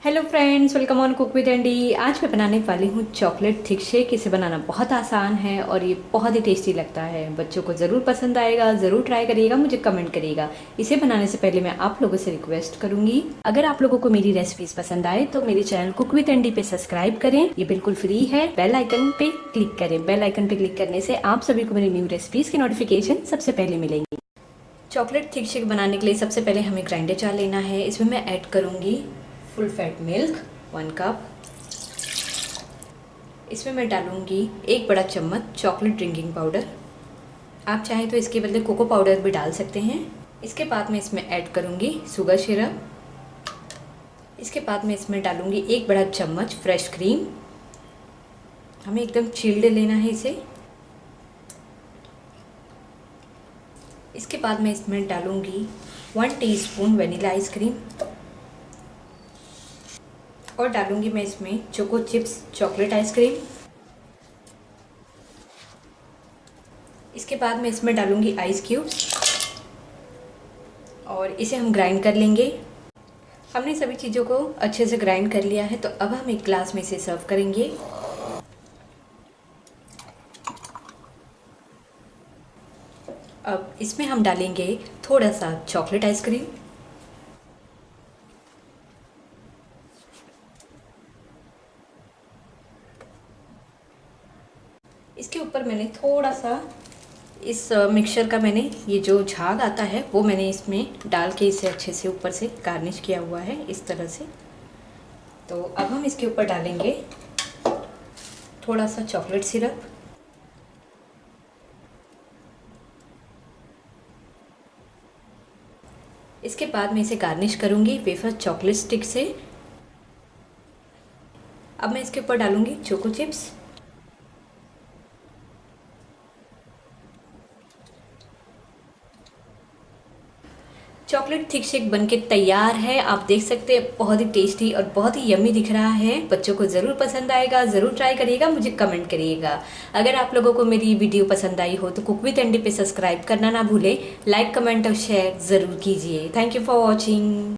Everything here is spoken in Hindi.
Hello friends, welcome on cook with Andy. आज मैं बनाने वाली हूँ चॉकलेट थिक शेक। इसे बनाना बहुत आसान है और ये बहुत ही टेस्टी लगता है। बच्चों को ज़रूर पसंद आएगा, ज़रूर ट्राई करिएगा, मुझे कमेंट करिएगा। इसे बनाने से पहले मैं आप लोगों से रिक्वेस्ट करूंगी, अगर आप लोगों को मेरी रेसिपीज पसंद आए तो मेरे चैनल कुक विद एंडी पे सब्सक्राइब करें। ये बिल्कुल फ्री है। बेल आइकन पे क्लिक करें। बेल आइकन पे क्लिक करने से आप सभी को मेरी न्यू रेसिपीज की नोटिफिकेशन सबसे पहले मिलेंगी। चॉकलेट थिक शेक बनाने के लिए सबसे पहले हमें ग्राइंडर जार लेना है। इसमें मैं ऐड करूंगी फुल फैट मिल्क 1 कप। इसमें मैं डालूंगी 1 बड़ा चम्मच चॉकलेट ड्रिंकिंग पाउडर। आप चाहें तो इसके बदले कोको पाउडर भी डाल सकते हैं। इसके बाद मैं इसमें ऐड करूंगी शुगर सिरप। इसके बाद मैं इसमें डालूंगी 1 बड़ा चम्मच फ्रेश क्रीम। हमें एकदम चिल्ड लेना है इसे। इसके बाद मैं इसमें डालूंगी 1 टीस्पून वनीला आइसक्रीम और डालूंगी मैं इसमें चोको चिप्स चॉकलेट आइसक्रीम। इसके बाद मैं इसमें डालूंगी आइस क्यूब्स और इसे हम ग्राइंड कर लेंगे। हमने सभी चीज़ों को अच्छे से ग्राइंड कर लिया है, तो अब हम एक ग्लास में इसे सर्व करेंगे। अब इसमें हम डालेंगे थोड़ा सा चॉकलेट आइसक्रीम इसके ऊपर मैंने थोड़ा सा इस मिक्सचर का मैंने ये जो झाग आता है वो मैंने इसमें डाल के इसे अच्छे से ऊपर से गार्निश किया हुआ है इस तरह से। तो अब हम इसके ऊपर डालेंगे थोड़ा सा चॉकलेट सिरप। इसके बाद मैं इसे गार्निश करूंगी वेफर चॉकलेट स्टिक से। अब मैं इसके ऊपर डालूंगी choco chips. Chocolate thick shake बनके तैयार है। आप देख सकते हैं बहुत ही टेस्टी और बहुत ही यम्मी दिख रहा है। बच्चों को ज़रूर पसंद आएगा, ज़रूर ट्राई करिएगा, मुझे कमेंट करिएगा। अगर आप लोगों को मेरी वीडियो पसंद आई हो तो कुक विद एंडी पे सब्सक्राइब करना ना भूलें। लाइक, कमेंट और शेयर ज़रूर कीजिए। Thank you for watching.